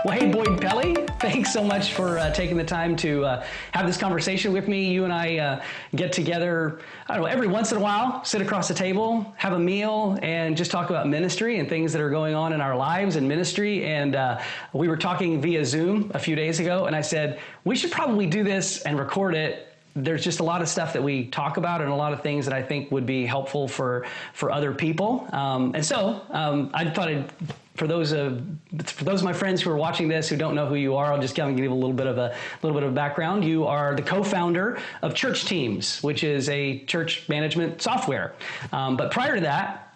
Well, hey, Boyd Pelley, thanks so much for taking the time to have this conversation with me. You and I get together, I don't know, every once in a while, sit across the table, have a meal, and just talk about ministry and things that are going on in our lives and ministry. And we were talking via Zoom a few days ago, and I said, we should probably do this and record it. There's just a lot of stuff that we talk about and a lot of things that I think would be helpful for other people. I thought for those of my friends who are watching this who don't know who you are, I'll just kind of give you a little bit of background. You are the co-founder of Church Teams, which is a church management software. But prior to that,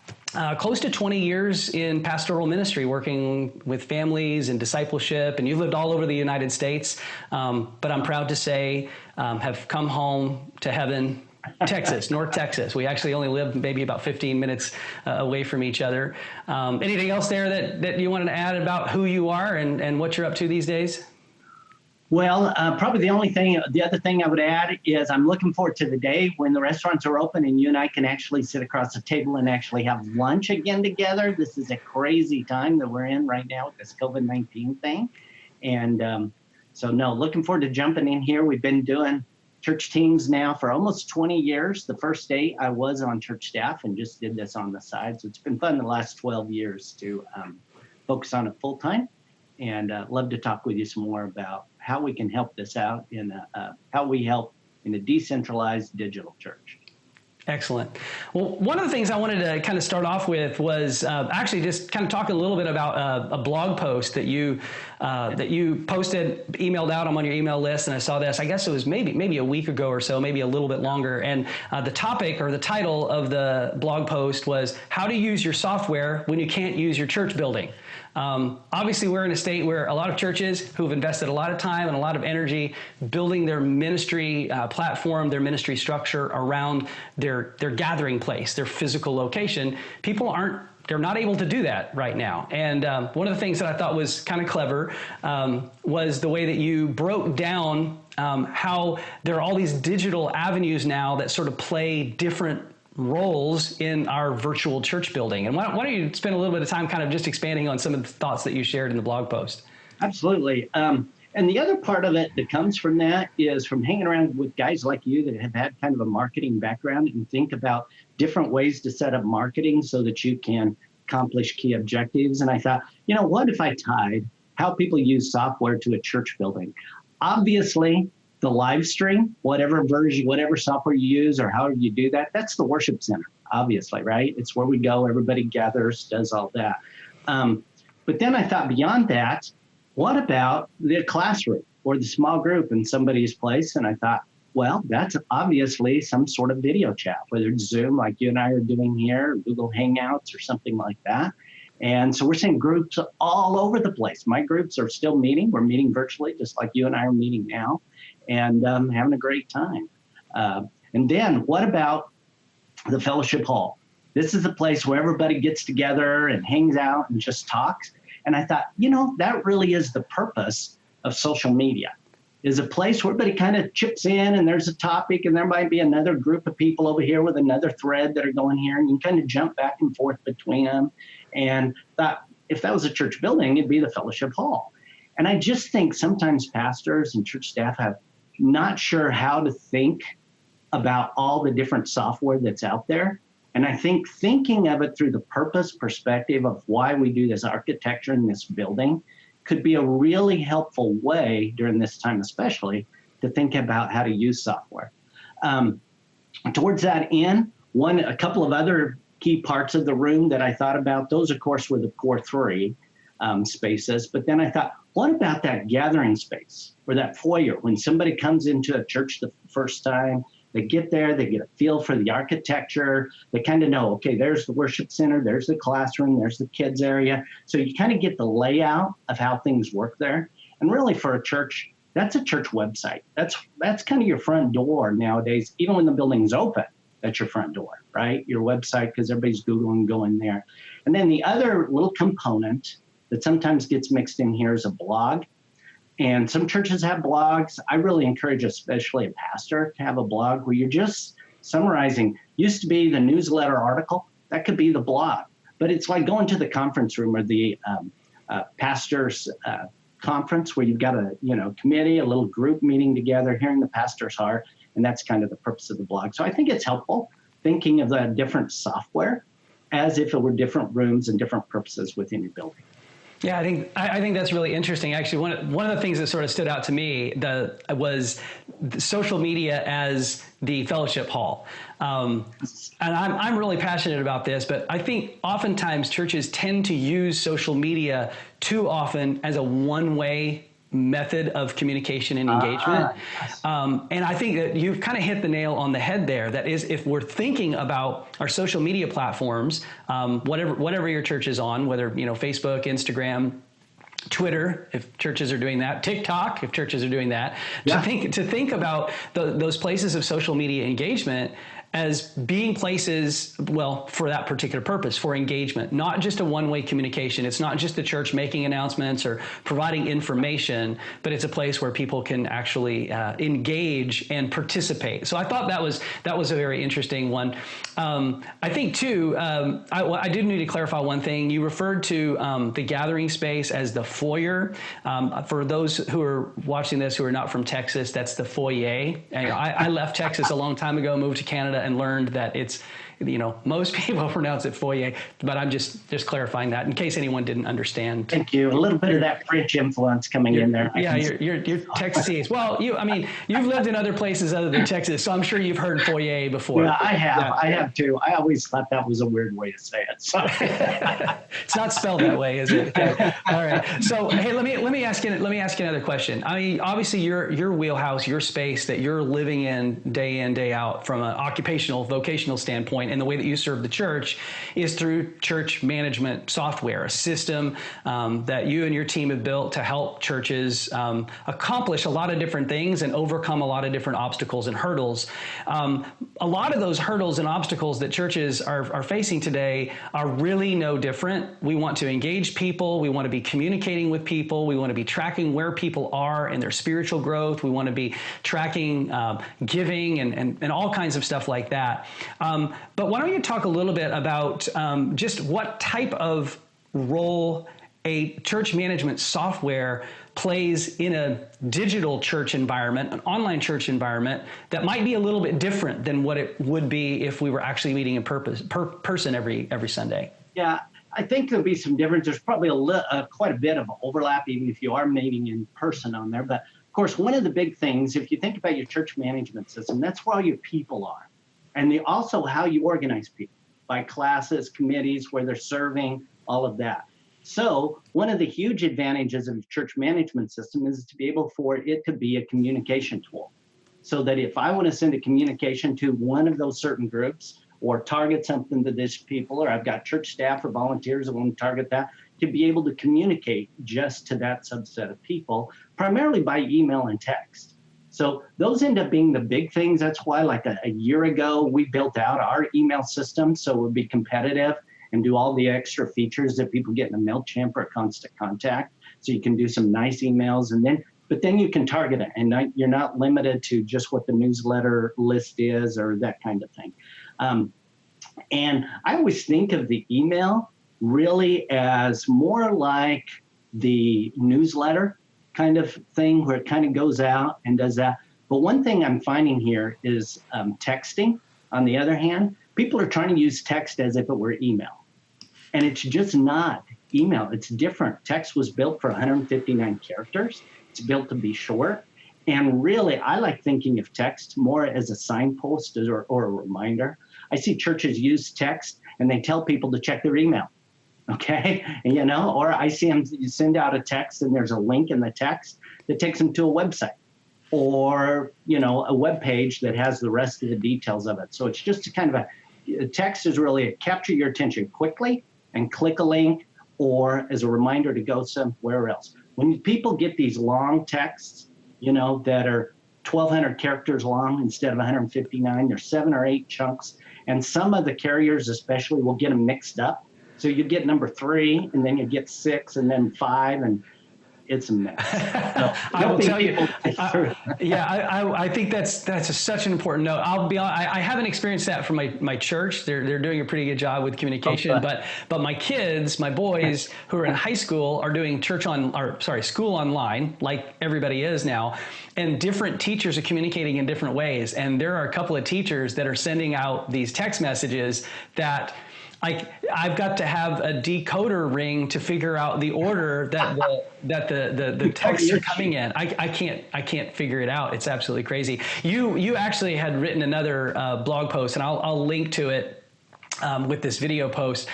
close to 20 years in pastoral ministry, working with families and discipleship, and you've lived all over the United States. But I'm proud to say, have come home to heaven, Texas, North Texas. We actually only live maybe about 15 minutes away from each other. Anything else there that you wanted to add about who you are and what you're up to these days? Well, probably the other thing I would add is I'm looking forward to the day when the restaurants are open and you and I can actually sit across the table and actually have lunch again together. This is a crazy time that we're in right now with this COVID-19 thing. And looking forward to jumping in here. We've been doing Church Teams now for almost 20 years. The first day I was on church staff and just did this on the side. So it's been fun the last 12 years to focus on it full time. And love to talk with you some more about how we can help this out in how we help in a decentralized digital church. Excellent. Well, one of the things I wanted to kind of start off with was actually just kind of talk a little bit about a blog post that you posted, emailed out. I'm on your email list, and I saw this. I guess it was maybe a week ago or so, maybe a little bit longer. And the topic or the title of the blog post was "How to Use Your Software When You Can't Use Your Church Building." Obviously, we're in a state where a lot of churches who've invested a lot of time and a lot of energy building their ministry platform, their ministry structure around their gathering place, their physical location. They're not able to do that right now. And one of the things that I thought was kind of clever was the way that you broke down how there are all these digital avenues now that sort of play different roles in our virtual church building. And why don't you spend a little bit of time kind of just expanding on some of the thoughts that you shared in the blog post? Absolutely. And the other part of it that comes from that is from hanging around with guys like you that have had kind of a marketing background and think about different ways to set up marketing so that you can accomplish key objectives. And I thought, what if I tied how people use software to a church building? Obviously, the live stream, whatever version, whatever software you use or however you do that, that's the worship center, obviously, right? It's where we go, everybody gathers, does all that. But then I thought beyond that, what about the classroom or the small group in somebody's place? And I thought, well, that's obviously some sort of video chat, whether it's Zoom like you and I are doing here, or Google Hangouts or something like that. And so we're seeing groups all over the place. My groups are still meeting. We're meeting virtually, just like you and I are meeting now, and having a great time. And then what about the fellowship hall? This is a place where everybody gets together and hangs out and just talks. And I thought, that really is the purpose of social media, is a place where everybody kind of chips in and there's a topic and there might be another group of people over here with another thread that are going here and you can kind of jump back and forth between them. And thought if that was a church building, it'd be the fellowship hall. And I just think sometimes pastors and church staff have not sure how to think about all the different software that's out there. And I think thinking of it through the purpose perspective of why we do this architecture in this building could be a really helpful way during this time, especially to think about how to use software. Towards that end, a couple of other key parts of the room that I thought about, those of course were the core three spaces. But then I thought, what about that gathering space or that foyer when somebody comes into a church the first time? They get there, they get a feel for the architecture. They kind of know, okay, there's the worship center, there's the classroom, there's the kids area. So you kind of get the layout of how things work there. And really for a church, that's a church website. That's kind of your front door nowadays. Even when the building's open, that's your front door, right? Your website, because everybody's Googling going there. And then the other little component that sometimes gets mixed in here is a blog. And some churches have blogs. I really encourage, especially a pastor, to have a blog where you're just summarizing. Used to be the newsletter article. That could be the blog. But it's like going to the conference room or the pastor's conference where you've got a, committee, a little group meeting together, hearing the pastor's heart. And that's kind of the purpose of the blog. So I think it's helpful thinking of the different software as if it were different rooms and different purposes within your building. Yeah, I think that's really interesting. Actually, one of the things that sort of stood out to me was social media as the fellowship hall. And I'm really passionate about this, but I think oftentimes churches tend to use social media too often as a one-way method of communication and engagement. And I think that you've kind of hit the nail on the head there. That is, if we're thinking about our social media platforms, whatever your church is on, whether, Facebook, Instagram, Twitter, if churches are doing that, TikTok, if churches are doing that, to think about those places of social media engagement as being places, well, for that particular purpose, for engagement, not just a one-way communication. It's not just the church making announcements or providing information, but it's a place where people can actually engage and participate. So I thought that was a very interesting one. I think too, I did need to clarify one thing. You referred to the gathering space as the foyer. For those who are watching this who are not from Texas, that's the foyer. And I left Texas a long time ago, moved to Canada, and learned that it's, most people pronounce it foyer, but I'm just clarifying that in case anyone didn't understand. Thank you. A little bit of that French influence coming in there. Yeah, you're Texas. Well, you've lived in other places other than Texas, so I'm sure you've heard foyer before. Yeah, I have. Yeah. I have too. I always thought that was a weird way to say it. So. It's not spelled that way, is it? Okay. All right. So hey, let me ask you another question. I mean, obviously your wheelhouse, your space that you're living in, day out, from an vocational standpoint, and the way that you serve the church is through church management software, a system that you and your team have built to help churches accomplish a lot of different things and overcome a lot of different obstacles and hurdles. A lot of those hurdles and obstacles that churches are facing today are really no different. We want to engage people. We want to be communicating with people. We want to be tracking where people are in their spiritual growth. We want to be tracking giving and all kinds of stuff like that. But why don't you talk a little bit about just what type of role a church management software plays in a digital church environment, an online church environment that might be a little bit different than what it would be if we were actually meeting in person every Sunday? Yeah, I think there'll be some difference. There's probably quite a bit of overlap, even if you are meeting in person on there. But of course, one of the big things, if you think about your church management system, that's where all your people are. And also how you organize people by classes, committees, where they're serving, all of that. So one of the huge advantages of your church management system is to be able for it to be a communication tool. So that if I want to send a communication to one of those certain groups or target something to this people, or I've got church staff or volunteers that want to target that, to be able to communicate just to that subset of people, primarily by email and text. So those end up being the big things. That's why like a year ago, we built out our email system so it would be competitive and do all the extra features that people get in a MailChimp or Constant Contact. So you can do some nice emails but then you can target it and you're not limited to just what the newsletter list is or that kind of thing. And I always think of the email really as more like the newsletter kind of thing where it kind of goes out and does that. But one thing I'm finding here is texting. On the other hand, people are trying to use text as if it were email. And it's just not email. It's different. Text was built for 159 characters. It's built to be short. And really, I like thinking of text more as a signpost or a reminder. I see churches use text and they tell people to check their email. Okay, or I see them send out a text and there's a link in the text that takes them to a website or, a web page that has the rest of the details of it. So it's just a text is really capture your attention quickly and click a link or as a reminder to go somewhere else. When people get these long texts, that are 1,200 characters long instead of 159, there's 7 or 8 chunks. And some of the carriers especially will get them mixed up. So you get number 3 and then you get 6 and then 5. And It's a mess. So I will tell you. people get through. I think that's such an important note. I'll be honest, I haven't experienced that from my church. They're doing a pretty good job with communication, but my kids, my boys who are in high school are doing school online, like everybody is now, and different teachers are communicating in different ways. And there are a couple of teachers that are sending out these text messages that I've got to have a decoder ring to figure out the order that the texts are coming in. I can't figure it out. It's absolutely crazy. You actually had written another blog post, and I'll link to it with this video post.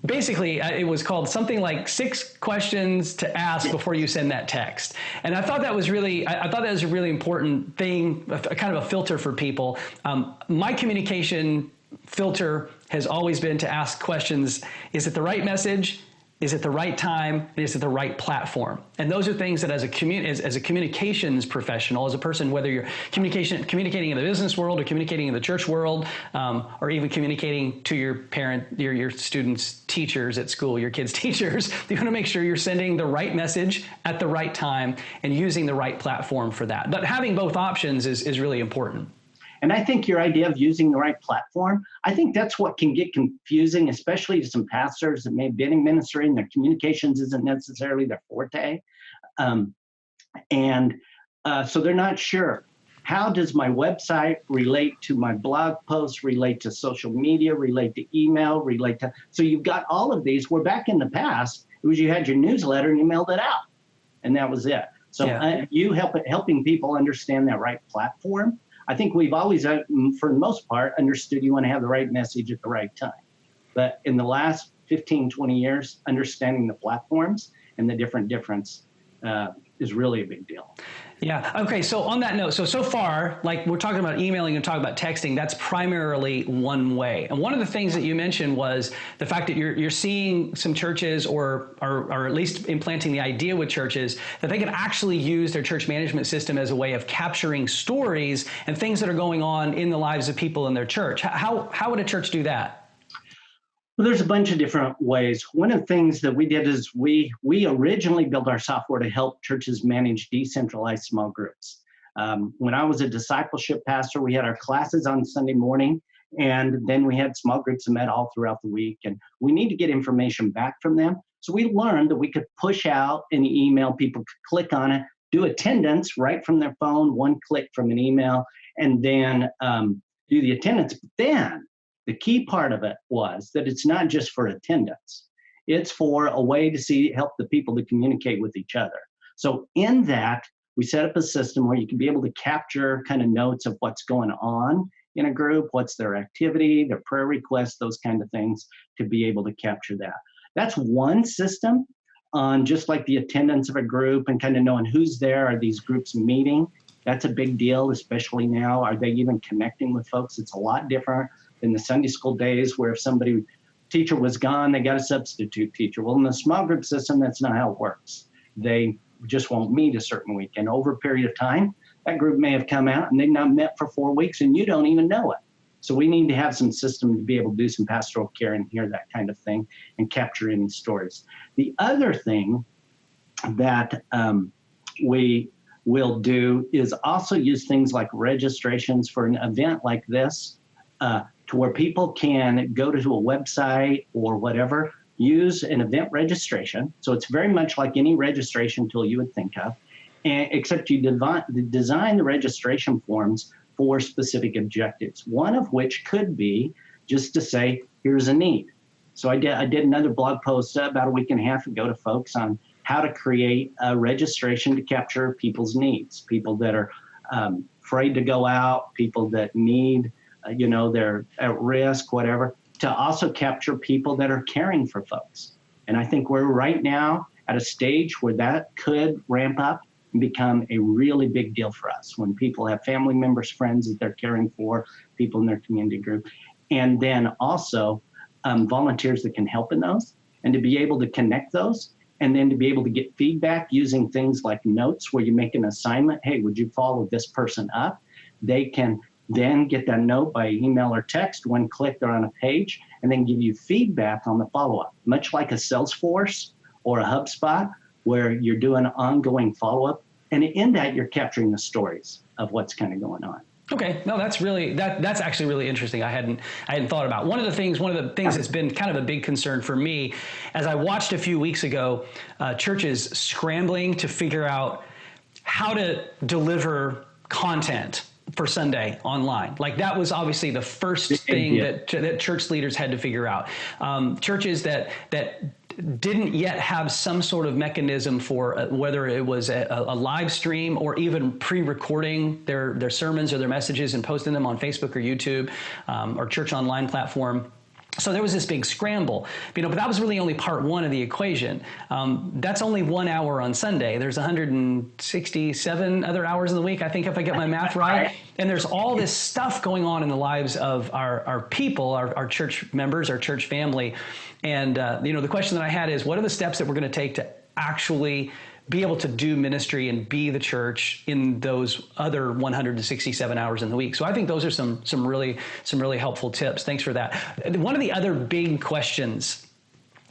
Basically, it was called something like 6 questions to ask before you send that text. And I thought that was really a really important thing, a kind of a filter for people. My communication filter has always been to ask questions: is it the right message? Is it the right time? And is it the right platform? And those are things that as a communications professional, as a person, whether you're communicating in the business world or communicating in the church world, or even communicating to your students, teachers at school, your kids' teachers, you want to make sure you're sending the right message at the right time and using the right platform for that. But having both options is really important. And I think your idea of using the right platform, I think that's what can get confusing, especially to some pastors that may have been in ministry and their communications isn't necessarily their forte. So they're not sure. How does my website relate to my blog posts, relate to social media, relate to email, so you've got all of these, where back in the past, it was you had your newsletter and you mailed it out, and that was it. So you helping people understand that right platform. I think we've always, for the most part, understood you want to have the right message at the right time. But in the last 15, 20 years, understanding the platforms and the difference is really a big deal. Yeah. Okay. So on that note, so far, like we're talking about emailing and talking about texting, that's primarily one way. And one of the things that you mentioned was the fact that you're seeing some churches or at least implanting the idea with churches that they can actually use their church management system as a way of capturing stories and things that are going on in the lives of people in their church. How would a church do that? Well, there's a bunch of different ways. One of the things that we did is we originally built our software to help churches manage decentralized small groups. When I was a discipleship pastor, we had our classes on Sunday morning, and then we had small groups that met all throughout the week, and we need to get information back from them. So we learned that we could push out an email, people could click on it, do attendance right from their phone, one click from an email, and then do the attendance. But then the key part of it was that it's not just for attendance. It's for a way to help the people to communicate with each other. So in that, we set up a system where you can be able to capture kind of notes of what's going on in a group, what's their activity, their prayer requests, those kind of things, to be able to capture that. That's one system on just like the attendance of a group and kind of knowing who's there. Are these groups meeting? That's a big deal, especially now. Are they even connecting with folks? It's a lot different in the Sunday school days, where if teacher was gone, they got a substitute teacher. Well, in the small group system, that's not how it works. They just won't meet a certain week. And over a period of time, that group may have come out and they've not met for 4 weeks and you don't even know it. So we need to have some system to be able to do some pastoral care and hear that kind of thing and capture any stories. The other thing that we will do is also use things like registrations for an event like this, to where people can go to a website or whatever, use an event registration. So it's very much like any registration tool you would think of, except you design the registration forms for specific objectives, one of which could be just to say, here's a need. So I did another blog post about a week and a half ago to folks on how to create a registration to capture people's needs, people that are afraid to go out, people that need they're at risk, whatever, to also capture people that are caring for folks. And I think we're right now at a stage where that could ramp up and become a really big deal for us when people have family members, friends that they're caring for, people in their community group, and then also volunteers that can help in those, and to be able to connect those, and then to be able to get feedback using things like notes where you make an assignment. Hey, would you follow this person up? They can then get that note by email or text, one click, they're on a page, and then give you feedback on the follow-up. Much like a Salesforce or a HubSpot, where you're doing ongoing follow-up. And in that, you're capturing the stories of what's kind of going on. Okay, no, that's actually really interesting. I hadn't thought about. One of the things that's been kind of a big concern for me, as I watched a few weeks ago, churches scrambling to figure out how to deliver content for Sunday online. Like that was obviously the first thing that church leaders had to figure out. Churches that didn't yet have some sort of mechanism for whether it was a live stream or even pre-recording their sermons or their messages and posting them on Facebook or YouTube or church online platform. So there was this big scramble, but that was really only part one of the equation. That's only 1 hour on Sunday. There's 167 other hours in the week, I think, if I get my math right. And there's all this stuff going on in the lives of our people, our church members, our church family. And, the question that I had is, what are the steps that we're going to take to actually be able to do ministry and be the church in those other 167 hours in the week? So I think those are some really helpful tips. Thanks for that. One of the other big questions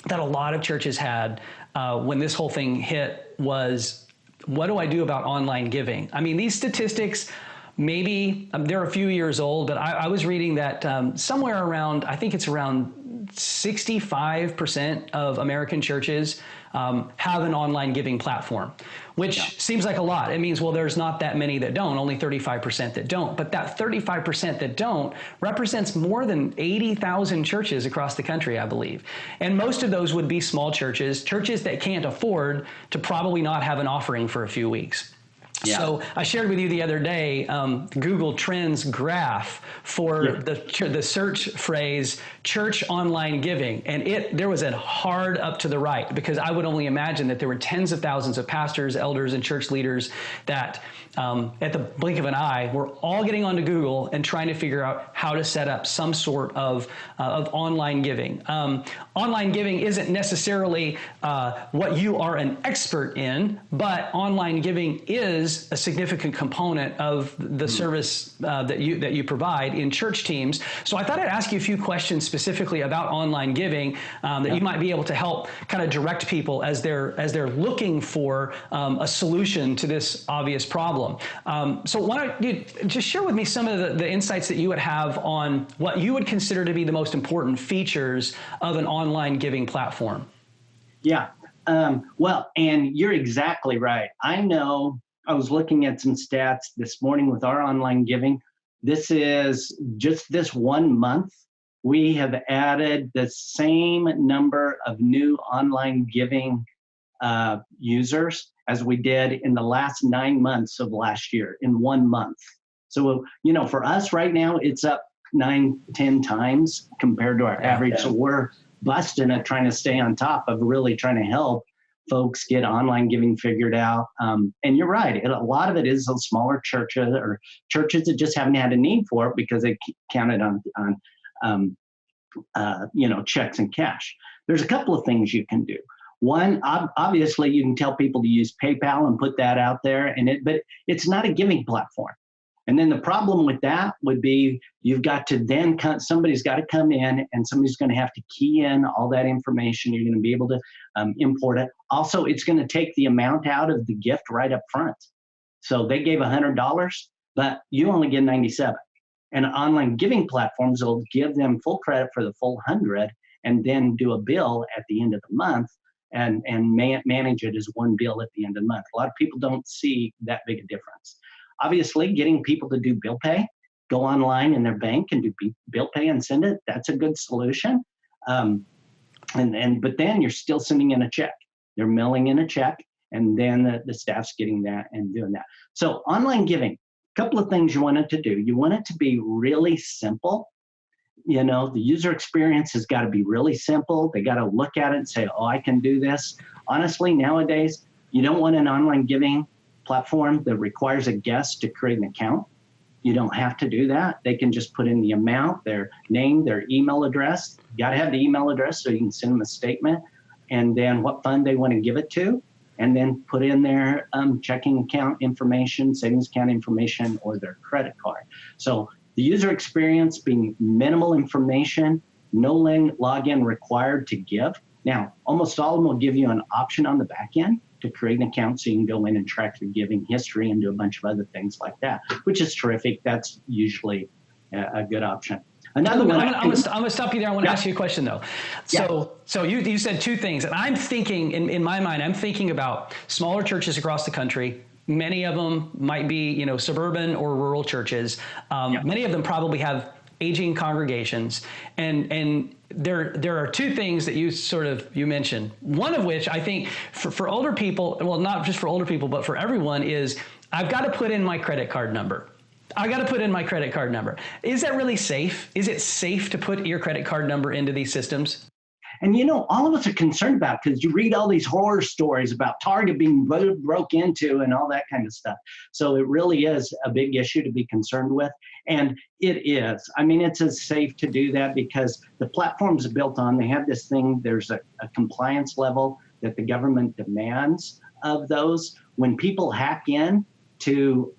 that a lot of churches had when this whole thing hit was, what do I do about online giving? I mean, these statistics, maybe they're a few years old, but I was reading that somewhere around, I think it's around 65% of American churches have an online giving platform, which seems like a lot. It means, well, there's not that many that don't, only 35% that don't. But that 35% that don't represents more than 80,000 churches across the country, I believe. And most of those would be small churches that can't afford to probably not have an offering for a few weeks. Yeah. So I shared with you the other day Google Trends graph for the search phrase church online giving, and there was a hard up to the right, because I would only imagine that there were tens of thousands of pastors, elders, and church leaders that at the blink of an eye were all getting onto Google and trying to figure out how to set up some sort of online giving. Online giving isn't necessarily what you are an expert in, but online giving is a significant component of the service that you provide in church teams. So I thought I'd ask you a few questions specifically about online giving that you might be able to help kind of direct people as they're looking for a solution to this obvious problem. So why don't you just share with me some of the insights that you would have on what you would consider to be the most important features of an online giving platform? Yeah. Well, and you're exactly right. I know I was looking at some stats this morning with our online giving. This is just this 1 month. We have added the same number of new online giving users as we did in the last 9 months of last year in 1 month. So, for us right now, it's up 9-10 times compared to our average. So we're busting at trying to stay on top of really trying to help folks get online giving figured out. And you're right. A lot of it is those smaller churches or churches that just haven't had a need for it because they counted on checks and cash. There's a couple of things you can do. One, obviously, you can tell people to use PayPal and put that out there, but it's not a giving platform. And then the problem with that would be you've got to then somebody's got to come in and somebody's going to have to key in all that information. You're going to be able to import it. Also, it's going to take the amount out of the gift right up front. So they gave $100, but you only get 97. And online giving platforms will give them full credit for the full 100 and then do a bill at the end of the month and manage it as one bill at the end of the month. A lot of people don't see that big a difference. Obviously, getting people to do bill pay, go online in their bank and do bill pay and send it, that's a good solution. But then you're still sending in a check. They're mailing in a check, and then the staff's getting that and doing that. So online giving, a couple of things you want it to do. You want it to be really simple. The user experience has got to be really simple. They got to look at it and say, oh, I can do this. Honestly, nowadays, you don't want an online giving platform that requires a guest to create an account. You don't have to do that. They can just put in the amount, their name, their email address. You got to have the email address so you can send them a statement, and then what fund they want to give it to, and then put in their checking account information, savings account information, or their credit card. So the user experience being minimal information, no login required to give. Now, almost all of them will give you an option on the back end to create an account so you can go in and track your giving history and do a bunch of other things like that, which is terrific. That's usually a good option. Another one. I'm going to stop you there. I want to ask you a question though. So you said two things, and I'm thinking in my mind, I'm thinking about smaller churches across the country. Many of them might be, suburban or rural churches. Many of them probably have aging congregations, and there are two things that you mentioned. One of which I think for older people, well, not just for older people, but for everyone, is I've got to put in my credit card number. Is that really safe? Is it safe to put your credit card number into these systems? And all of us are concerned about, because you read all these horror stories about Target being broke into and all that kind of stuff. So it really is a big issue to be concerned with. And it is. I mean, it's as safe to do that because the platforms are built on, they have this thing, there's a compliance level that the government demands of those. When people hack in to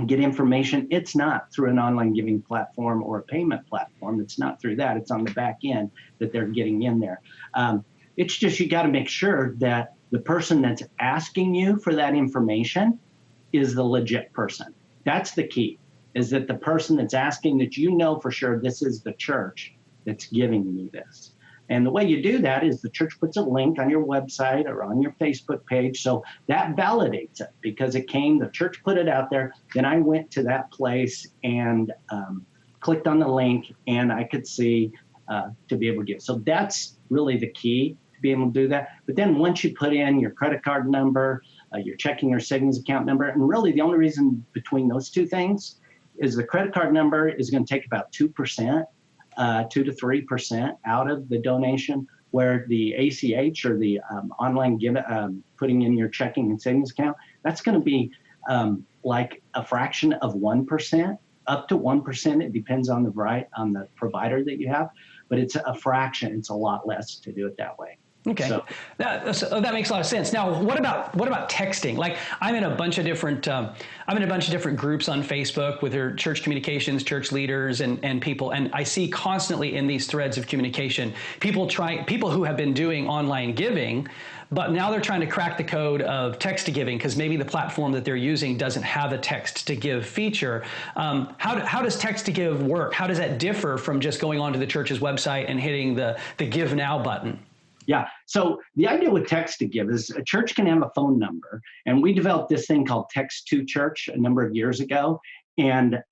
get information, it's not through an online giving platform or a payment platform. It's not through that. It's on the back end that they're getting in there. It's just, you got to make sure that the person that's asking you for that information is the legit person. That's the key, is that the person that's asking, that for sure this is the church that's giving me this. And the way you do that is the church puts a link on your website or on your Facebook page. So that validates it because the church put it out there. Then I went to that place and clicked on the link, and I could see to be able to give. So that's really the key to be able to do that. But then once you put in your credit card number, your checking or savings account number, and really the only reason between those two things is the credit card number is going to take about 2%. 2 to 3% out of the donation, where the ACH or the online putting in your checking and savings account, that's going to be like a fraction of 1%, up to 1%. It depends on the provider that you have, but it's a fraction. It's a lot less to do it that way. Okay, so that makes a lot of sense. Now, what about texting? Like, I'm in a bunch of different groups on Facebook with their church communications, church leaders, and people, and I see constantly in these threads of communication people who have been doing online giving, but now they're trying to crack the code of text to giving because maybe the platform that they're using doesn't have a text to give feature. How does text to give work? How does that differ from just going onto the church's website and hitting the Give Now button? Yeah. So the idea with text to give is a church can have a phone number, and we developed this thing called Text to Church a number of years ago. And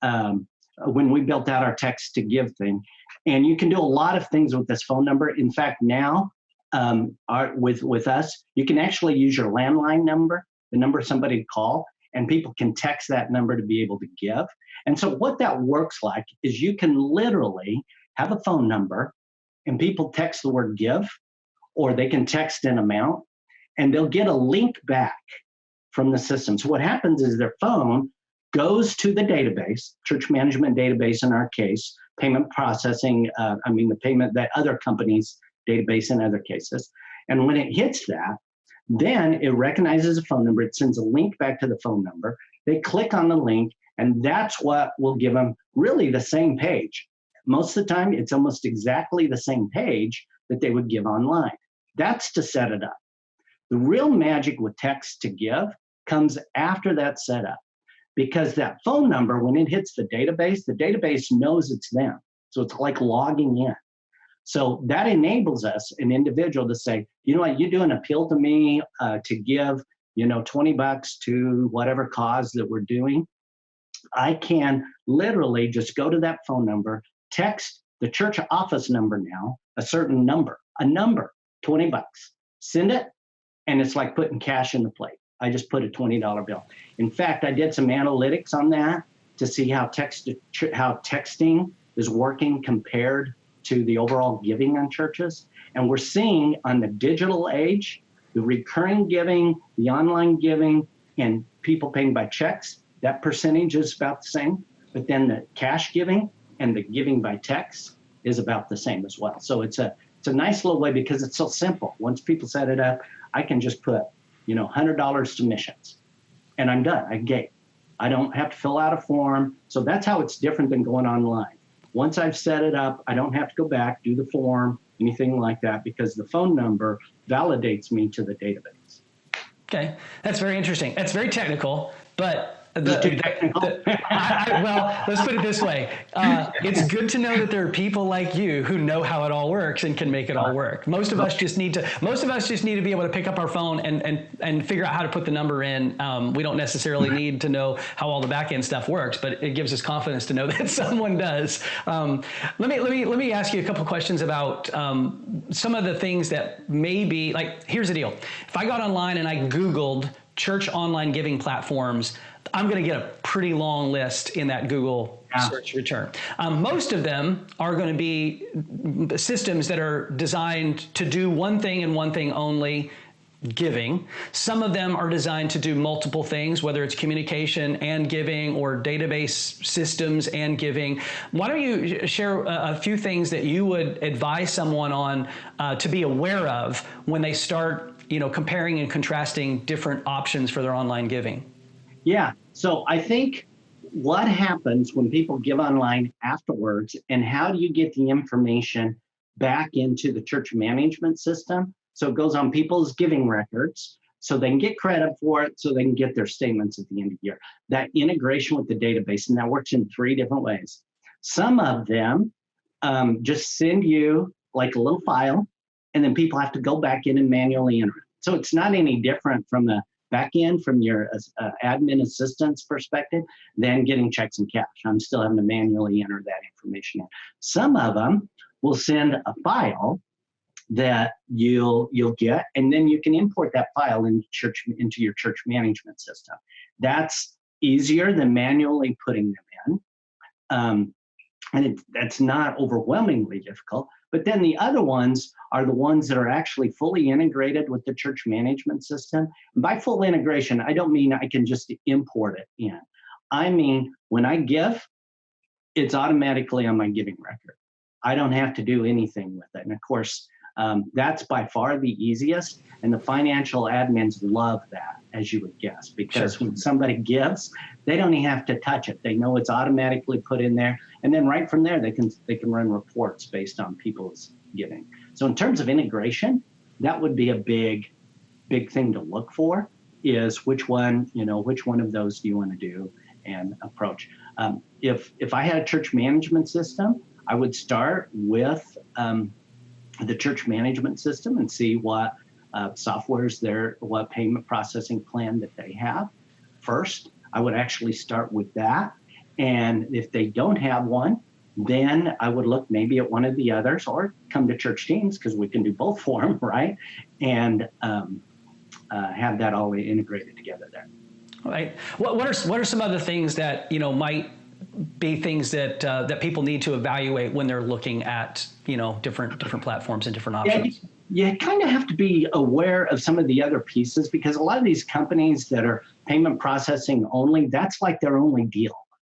when we built out our text to give thing, and you can do a lot of things with this phone number. In fact, now with us, you can actually use your landline number, the number somebody to call, and people can text that number to be able to give. And so what that works like is you can literally have a phone number and people text the word give, or they can text an amount, and they'll get a link back from the system. So what happens is their phone goes to the database, church management database in our case, payment processing, the payment that other companies' database in other cases. And when it hits that, then it recognizes a phone number. It sends a link back to the phone number. They click on the link, and that's what will give them really the same page. Most of the time, it's almost exactly the same page that they would give online. That's to set it up. The real magic with text to give comes after that setup, because that phone number, when it hits the database knows it's them. So it's like logging in. So that enables us, an individual, to say, you know what, you do an appeal to me to give, $20 to whatever cause that we're doing. I can literally just go to that phone number, text the church office number now, a certain number, $20, send it, and it's like putting cash in the plate. I just put a $20 bill. In fact, I did some analytics on that to see how texting is working compared to the overall giving on churches. And we're seeing on the digital age, the recurring giving, the online giving, and people paying by checks, that percentage is about the same. But then the cash giving and the giving by text is about the same as well. So it's a nice little way because it's so simple. Once people set it up, I can just put, $100 to missions, and I'm done. I gave. I don't have to fill out a form. So that's how it's different than going online. Once I've set it up, I don't have to go back, do the form, anything like that, because the phone number validates me to the database. Okay, that's very interesting. That's very technical, but well, let's put it this way. It's good to know that there are people like you who know how it all works and can make it all work. Most of us just need to be able to pick up our phone and figure out how to put the number in. We don't necessarily need to know how all the back end stuff works, but it gives us confidence to know that someone does. Let me ask you a couple questions about some of the things that maybe, like, here's the deal. If I got online and I Googled church online giving platforms, I'm going to get a pretty long list in that Google search return. Most of them are going to be systems that are designed to do one thing and one thing only, giving. Some of them are designed to do multiple things, whether it's communication and giving or database systems and giving. Why don't you share a few things that you would advise someone on to be aware of when they start, comparing and contrasting different options for their online giving? Yeah. So I think what happens when people give online afterwards, and how do you get the information back into the church management system? So it goes on people's giving records so they can get credit for it, so they can get their statements at the end of the year. That integration with the database, and that works in 3 different ways. Some of them just send you like a little file, and then people have to go back in and manually enter it. So it's not any different from the back end, from your admin assistant's perspective, than getting checks and cash. I'm still having to manually enter that information in. Some of them will send a file that you'll get, and then you can import that file into your church management system. That's easier than manually putting them in. And that's not overwhelmingly difficult. But then the other ones are the ones that are actually fully integrated with the church management system. And by full integration, I don't mean I can just import it in. I mean, when I give, it's automatically on my giving record. I don't have to do anything with it. And of course, that's by far the easiest. And the financial admins love that, as you would guess, because when somebody gives, they don't even have to touch it. They know it's automatically put in there. And then right from there, they can run reports based on people's giving. So in terms of integration, that would be a big thing to look for, is which one of those do you want to do and approach. If I had a church management system, I would start with the church management system and see what software's there, what payment processing plan that they have. First, I would actually start with that. And if they don't have one, then I would look maybe at one of the others, or come to church teams, because we can do both for them, right? And have that all integrated together there. All right. What are some other things that might be things that people need to evaluate when they're looking at different platforms and different options? Yeah, you kind of have to be aware of some of the other pieces, because a lot of these companies that are payment processing only, that's like their only deal.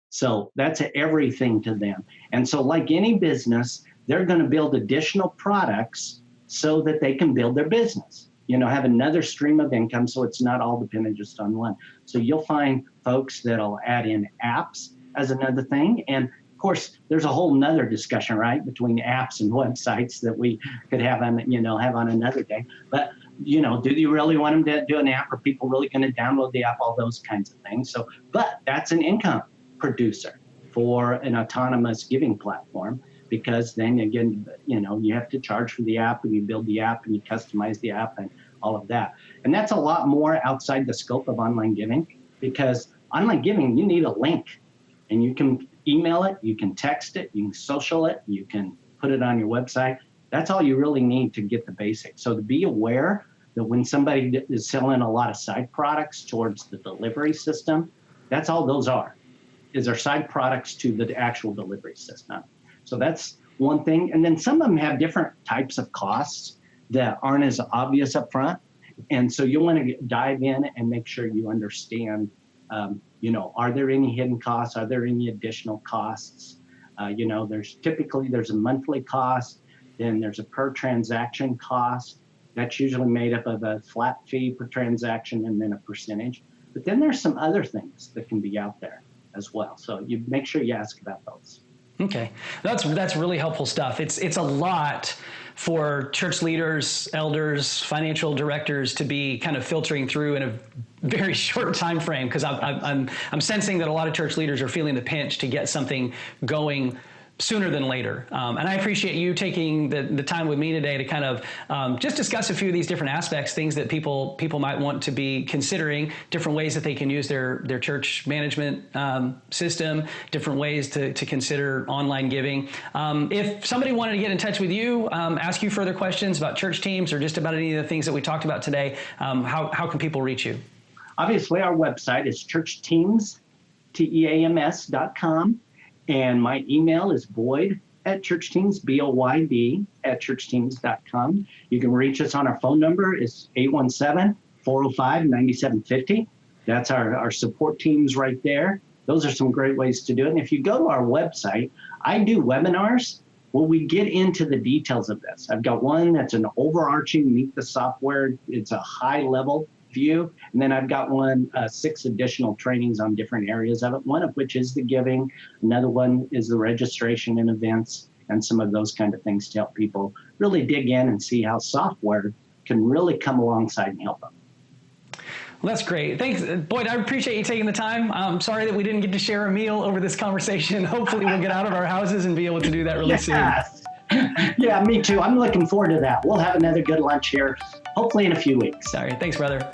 So that's everything to them. And so like any business, they're going to build additional products so that they can build their business, have another stream of income, so it's not all dependent just on one. So you'll find folks that'll add in apps as another thing. And of course, there's a whole nother discussion, right, between apps and websites that we could have on another day. But, do you really want them to do an app? Are people really going to download the app? All those kinds of things. So, but that's an income producer for an autonomous giving platform, because then again, you have to charge for the app, and you build the app, and you customize the app, and all of that. And that's a lot more outside the scope of online giving, because online giving, you need a link. And you can email it, you can text it, you can social it, you can put it on your website. That's all you really need to get the basics. So to be aware that when somebody is selling a lot of side products towards the delivery system, that's all those are side products to the actual delivery system. So that's one thing. And then some of them have different types of costs that aren't as obvious up front. And so you want to dive in and make sure you understand are there any hidden costs? Are there any additional costs? There's a monthly cost, then there's a per transaction cost. That's usually made up of a flat fee per transaction and then a percentage. But then there's some other things that can be out there as well. So you make sure you ask about those. Okay, that's really helpful stuff. It's a lot for church leaders, elders, financial directors to be kind of filtering through in a very short time frame, because I'm sensing that a lot of church leaders are feeling the pinch to get something going sooner than later. And I appreciate you taking the time with me today to kind of just discuss a few of these different aspects, things that people might want to be considering, different ways that they can use their church management system, different ways to consider online giving. If somebody wanted to get in touch with you, ask you further questions about church teams or just about any of the things that we talked about today, how can people reach you? Obviously, our website is churchteams, teams.com. And my email is boyd@churchteams, BOYD, @churchteams.com. You can reach us on our phone number. It's 817-405-9750. That's our support teams right there. Those are some great ways to do it. And if you go to our website, I do webinars where we get into the details of this. I've got one that's an overarching meet the software. It's a high level view. And then I've got 6 additional trainings on different areas of it, one of which is the giving. Another one is the registration and events and some of those kind of things to help people really dig in and see how software can really come alongside and help them. Well, that's great. Thanks, Boyd. I appreciate you taking the time. I'm sorry that we didn't get to share a meal over this conversation. Hopefully we'll get out of our houses and be able to do that really soon. Yeah, me too. I'm looking forward to that. We'll have another good lunch here, hopefully in a few weeks. Sorry. Thanks, brother.